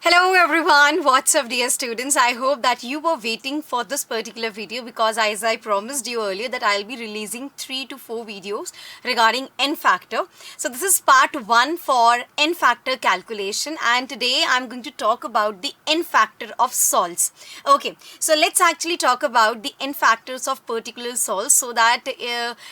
Hello everyone, what's up dear students? I hope that you were waiting for this particular video because as I promised you earlier that I'll be releasing 3 to 4 videos regarding n factor. So this is part 1 for n factor calculation and today I'm going to talk about the n factor of salts. Okay, so let's actually talk about the n factors of particular salts so that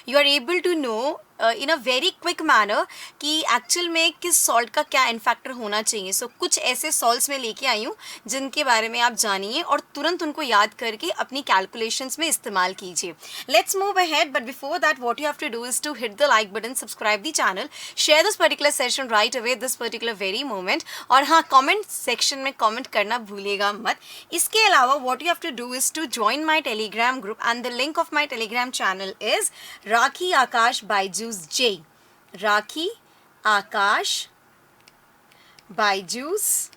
you are able to know in a very quick manner कि actual में किस salt का क्या N factor होना चाहिए. सो कुछ ऐसे salts मैं लेके आई हूँ जिनके बारे में आप जानिए और तुरंत उनको याद करके अपनी कैलकुलेशंस में इस्तेमाल कीजिए. Let's move ahead but before that what you have to do is to hit the like button, subscribe the channel, share this particular session right away this particular very moment. और हाँ, comment section में comment करना भूलिएगा मत. इसके अलावा what you have to do is to join my Telegram group and the link of my Telegram channel is Rakhi Akash Byju's J. Rakhi Akash Byju's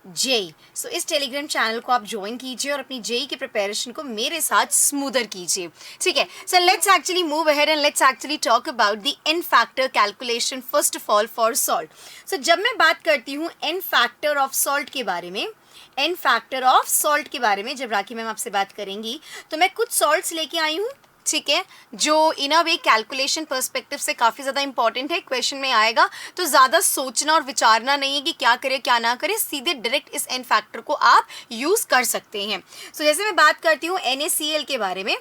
J. So इस Telegram channel को आप ज्वाइन कीजिए और अपनी जेई की प्रिपरेशन को मेरे साथ स्मूदर कीजिए. ठीक है, so let's actually move ahead and let's actually talk about the n factor calculation first of all for salt. So जब मैं बात करती हूँ एन फैक्टर ऑफ सॉल्ट के बारे में, एन फैक्टर ऑफ सॉल्ट के बारे में जब राखी मैम आपसे बात करेंगी तो मैं कुछ सॉल्ट्स लेके आई हूँ, ठीक है, जो इन अ वे कैलकुलेशन पर्सपेक्टिव से काफ़ी ज़्यादा इंपॉर्टेंट है. क्वेश्चन में आएगा तो ज़्यादा सोचना और विचारना नहीं है कि क्या करें क्या ना करें, सीधे डायरेक्ट इस एन फैक्टर को आप यूज़ कर सकते हैं. सो जैसे मैं बात करती हूँ NaCl के बारे में,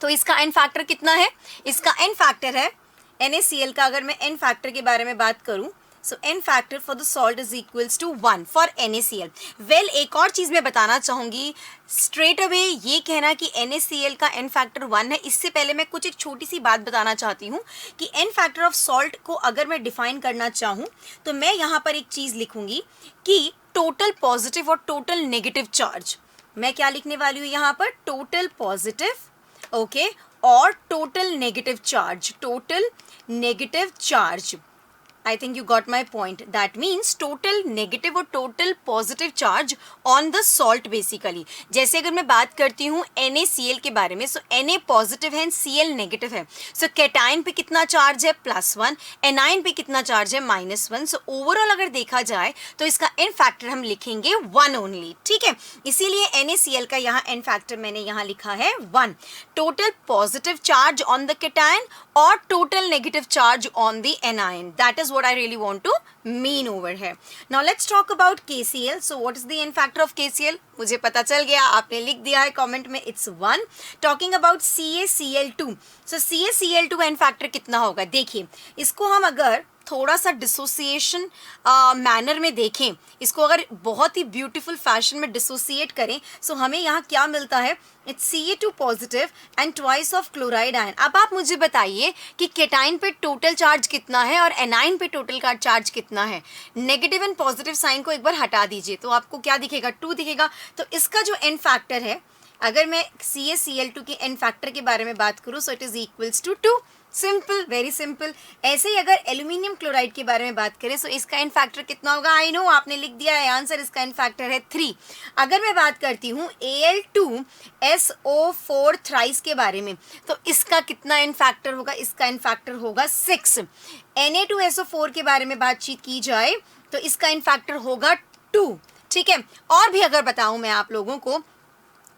तो इसका एन फैक्टर कितना है? इसका एन फैक्टर है NaCl का. अगर मैं एन फैक्टर के बारे में बात करूँ so n factor for the salt is equals to 1 for NaCl. Well, एक और चीज़ मैं बताना चाहूँगी स्ट्रेट अवे, ये कहना कि NaCl का एन फैक्टर 1 है, इससे पहले मैं कुछ एक छोटी सी बात बताना चाहती हूँ कि एन फैक्टर ऑफ सॉल्ट को अगर मैं डिफाइन करना चाहूँ तो मैं यहाँ पर एक चीज़ लिखूँगी कि टोटल पॉजिटिव और टोटल नेगेटिव चार्ज. मैं क्या लिखने वाली हूँ यहाँ पर? टोटल पॉजिटिव, ओके, और total negative charge. Total negative charge, I think you got my point. That means total negative और total positive charge on the salt basically. जैसे अगर मैं बात करती हूँ NaCl के बारे में, so Na पॉजिटिव है Cl नेगेटिव है. So कैटाइन पे कितना चार्ज है? +1. एनाइन पे कितना चार्ज है? -1. So ओवरऑल अगर देखा जाए तो इसका एन फैक्टर हम लिखेंगे 1 ओनली. ठीक है, इसीलिए NaCl का यहाँ एन फैक्टर मैंने यहाँ लिखा है 1. Total positive charge on the cation और total negative charge on the anion. That is what I really want to mean over here. Now let's talk about KCl. So what is the n factor of KCl? मुझे पता चल गया, आपने लिख दिया है comment में, it's 1. Talking about CaCl2. So CaCl2 n factor कितना होगा? देखिए, इसको हम अगर थोड़ा सा डिसोसिएशन मैनर में देखें, इसको अगर बहुत ही ब्यूटीफुल फैशन में डिसोसिएट करें, सो हमें यहाँ क्या मिलता है? It's Ca2 positive and twice of chloride ion. अब आप मुझे बताइए कि केटाइन पे टोटल चार्ज कितना है और एनाइन पे टोटल का चार्ज कितना है. नेगेटिव एंड पॉजिटिव साइन को एक बार हटा दीजिए तो आपको क्या दिखेगा? 2 दिखेगा. तो इसका जो एन फैक्टर है, अगर मैं CaCl2 के एन फैक्टर के बारे में बात करूँ so it is equals to 2. Simple, very simple. ऐसे ही अगर एल्यूमिनियम क्लोराइड के बारे में बात करें सो इसका एन फैक्टर कितना होगा? आई नो आपने लिख दिया है आंसर, इसका एन फैक्टर है 3. अगर मैं बात करती हूँ Al2SO4 थ्राइस के बारे में तो इसका कितना एन फैक्टर होगा? इसका एन फैक्टर होगा 6. Na2SO4 के बारे में बातचीत की जाए तो इसका एन फैक्टर होगा 2. ठीक है, और भी अगर बताऊँ मैं आप लोगों को,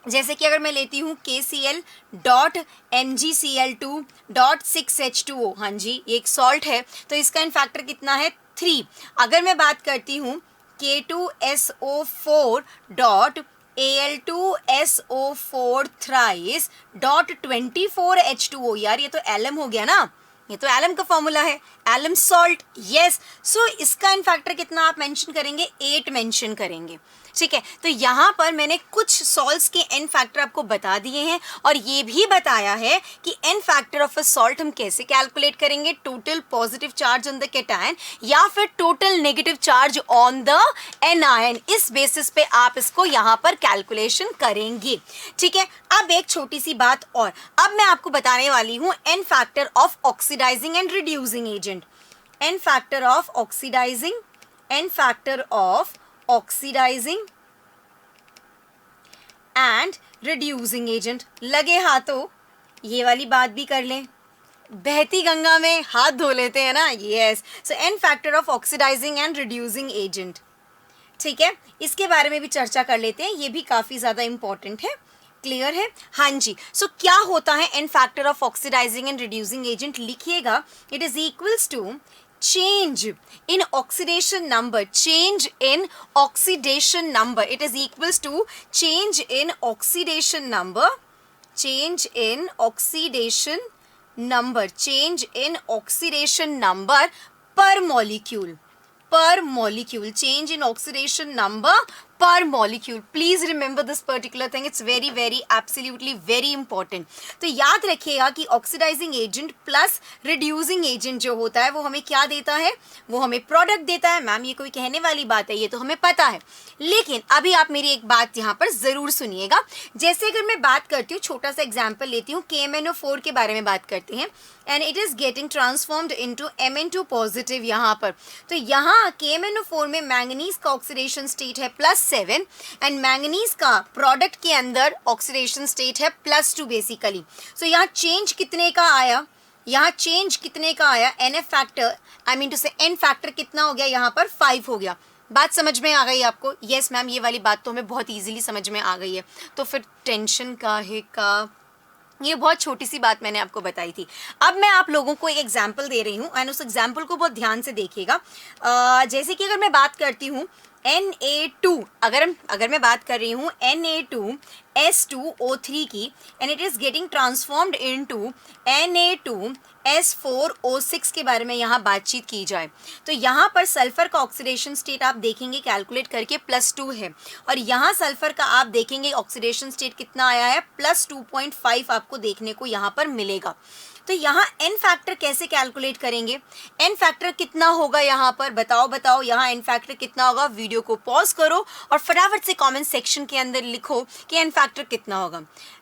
जैसे कि अगर मैं लेती हूँ KCl.MgCl2.6H2O, हाँ जी, ये एक सॉल्ट है, तो इसका इन फैक्टर कितना है? 3. अगर मैं बात करती हूँ K2SO4.Al2SO4 थ्राइस .24H2O, यार ये तो एलम हो गया ना, ये तो एलम का फॉर्मूला है, एलम सॉल्ट. यस, सो इसका इन फैक्टर कितना आप मेंशन करेंगे? 8 मेंशन करेंगे. ठीक है, तो यहाँ पर मैंने कुछ सॉल्ट्स के एन फैक्टर आपको बता दिए हैं और ये भी बताया है कि n factor of a salt हम कैसे कैलकुलेट करेंगे. Total positive charge on the cation या फिर total negative charge on the anion, इस बेसिस पे आप इसको यहाँ पर कैलकुलेशन करेंगे. ठीक है, अब एक छोटी सी बात और, अब मैं आपको बताने वाली हूँ n factor of oxidising and reducing agent. N factor of oxidizing, n factor of oxidising and reducing agent. लगे हाथों ये वाली बात भी कर लें, बहती गंगा में हाथ धो लेते हैं ना. Yes, so n factor of oxidising and reducing agent. ठीक है, इसके बारे में भी चर्चा कर लेते हैं, ये भी काफी ज्यादा इंपॉर्टेंट है। क्लियर है? हाँ जी। सो क्या होता है n factor of oxidising and reducing agent? लिखिएगा, it is equals to change in oxidation number, change in oxidation number, it is equals to change in oxidation number, change in oxidation number, change in oxidation number per molecule, per molecule, change in oxidation number per molecule. Please remember this particular thing, it's very very absolutely very important. तो याद रखिएगा कि oxidizing agent plus reducing agent जो होता है वो हमें क्या देता है? वो हमें प्रोडक्ट देता है। मैम ये कोई कहने वाली बात है? ये तो हमें पता है, लेकिन अभी आप मेरी एक बात यहाँ पर जरूर सुनिएगा। जैसे अगर मैं बात करती हूँ, छोटा सा एग्जाम्पल लेती हूँ, KMnO4 के बारे में बात करते हैं, and it is getting transformed into Mn2 positive यहाँ पर। तो यहाँ KMnO4 में मैंगनीज का ऑक्सीडेशन स्टेट है +7 एंड मैंगनीज का प्रोडक्ट के अंदर ऑक्सीडेशन स्टेट है +2 बेसिकली। सो यहाँ चेंज कितने का आया? यहाँ चेंज कितने का आया? NF factor, I mean to से N फैक्टर कितना हो गया? यहाँ पर 5 हो गया। बात समझ में आ गई आपको? यस मैम, ये वाली बात तो हमें बहुत इजीली समझ में आ गई है। तो फिर टेंशन काहे का? ये बहुत छोटी सी बात मैंने आपको बताई थी। अब मैं आप लोगों को एक एग्जाम्पल दे रही हूँ एंड उस एग्जाम्पल को बहुत ध्यान से देखिएगा। जैसे कि अगर मैं बात करती हूँ Na2, अगर मैं बात कर रही हूँ Na2S2O3 की, and it is getting transformed into Na2S4O6 के बारे में यहाँ बातचीत की जाए, तो यहाँ पर सल्फर का ऑक्सीडेशन स्टेट आप देखेंगे कैलकुलेट करके +2 है, और यहाँ सल्फर का आप देखेंगे ऑक्सीडेशन स्टेट कितना आया है? +2.5 आपको देखने को यहाँ पर मिलेगा। तो यहाँ एन फैक्टर कैसे कैलकुलेट करेंगे? एन फैक्टर कितना होगा यहाँ पर? बताओ यहाँ एन फैक्टर कितना होगा? वीडियो को पॉज करो और फटाफट से कमेंट सेक्शन के अंदर लिखो कि एन फैक्टर कितना होगा।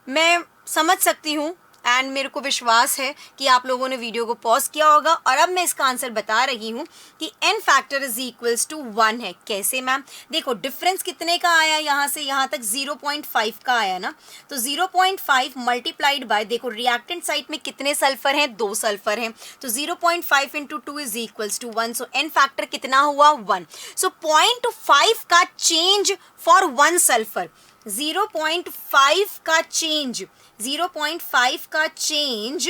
मैं समझ सकती हूँ एंड मेरे को विश्वास है कि आप लोगों ने वीडियो को पॉज किया होगा, और अब मैं इसका आंसर बता रही हूँ कि n factor is equals to 1 है। कैसे मैम? देखो डिफरेंस कितने का आया? यहाँ से यहाँ तक 0.5 का आया ना, तो 0.5 मल्टीप्लाइड बाय, देखो रिएक्टेंट साइड में कितने सल्फर हैं? 2 सल्फर हैं, तो 0.5 into 2 is equals to 1। So n factor कितना हुआ? 1। सो 0.5 का चेंज फॉर 1 सल्फर, 0.5 का चेंज, 0.5 का चेंज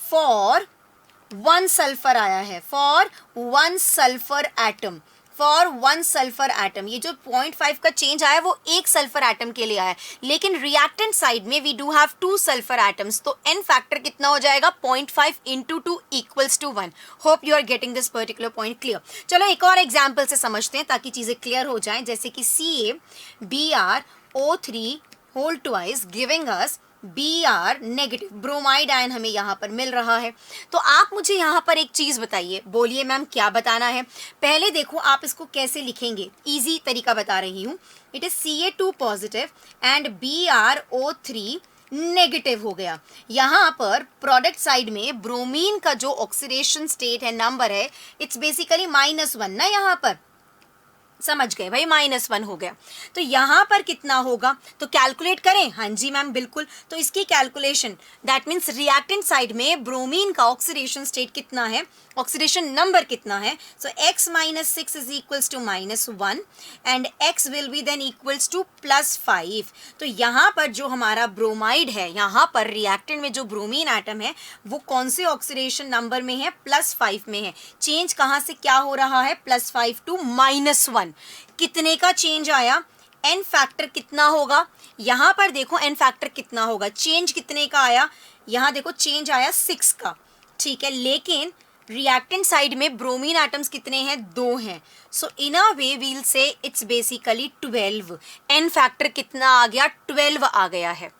फॉर 1 सल्फर आया है, for 1 sulphur atom, for 1 sulphur atom. ये जो 0.5 का चेंज आया वो 1 सल्फर एटम के लिए आया है, लेकिन रिएक्टेंट साइड में we do have 2 sulphur atoms, तो एन फैक्टर कितना हो जाएगा? 0.5 into 2 equals to 1। Hope you are getting this particular point clear. चलो एक और एग्जाम्पल से समझते हैं ताकि चीजें क्लियर हो जाएं। जैसे कि CaBrO3 whole twice giving us Br negative, bromide ion हमें यहाँ पर मिल रहा है। तो आप मुझे यहाँ पर एक चीज बताइए, बोलिए मैम क्या बताना है? पहले देखो आप इसको कैसे लिखेंगे, इजी तरीका बता रही हूँ। It is Ca2 positive and BrO3 negative हो गया। यहाँ पर प्रोडक्ट साइड में ब्रोमीन का जो ऑक्सीडेशन स्टेट है, नंबर है, इट्स बेसिकली -1 ना, यहाँ पर समझ गए भाई, -1 हो गया। तो यहाँ पर कितना होगा? तो कैलकुलेट करें। हाँ जी मैम बिल्कुल। तो इसकी calculation, that means reactant side में ब्रोमीन का ऑक्सीडेशन स्टेट कितना है, ऑक्सीडेशन नंबर कितना है? So x - 6 is equals to -1 and x will be then equals to +5। तो यहाँ पर जो हमारा ब्रोमाइड है, यहाँ पर रिएक्टेंट में जो ब्रोमीन एटम है वो कौन से ऑक्सीडेशन नंबर में है? +5 में है। चेंज कहाँ से क्या हो रहा है? +5 टू -1। कितने का चेंज आया? एन फैक्टर कितना होगा? यहाँ पर देखो एन फैक्टर कितना होगा, चेंज कितने का आया? यहाँ देखो चेंज आया 6 का, ठीक है, लेकिन रिएक्टेंट साइड में ब्रोमीन एटम्स कितने हैं? 2 हैं। सो इन अ वे वील से इट्स बेसिकली 12। एन फैक्टर कितना आ गया? 12 आ गया है।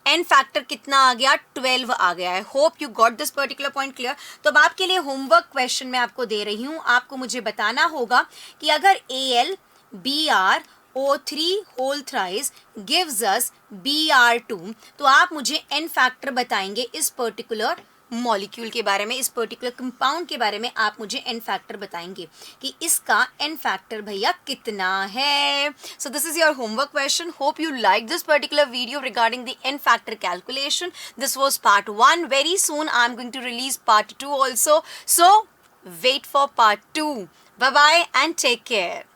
एन फैक्टर कितना आ गया? 12 आ गया है। Hope you got this particular point clear. तो अब आपके लिए होमवर्क क्वेश्चन मैं आपको दे रही हूँ, आपको मुझे बताना होगा कि अगर AlBrO3 whole thrice gives us Br2, तो आप मुझे एन फैक्टर बताएंगे इस पर्टिकुलर मॉलिक्यूल के बारे में, इस पर्टिकुलर कंपाउंड के बारे में आप मुझे एन फैक्टर बताएंगे कि इसका एन फैक्टर भैया कितना है। So this is your homework question. Hope you like this particular video regarding the n factor calculation. This was part 1। Very soon I am going to release part 2 also, so wait for part 2. Bye bye and take care.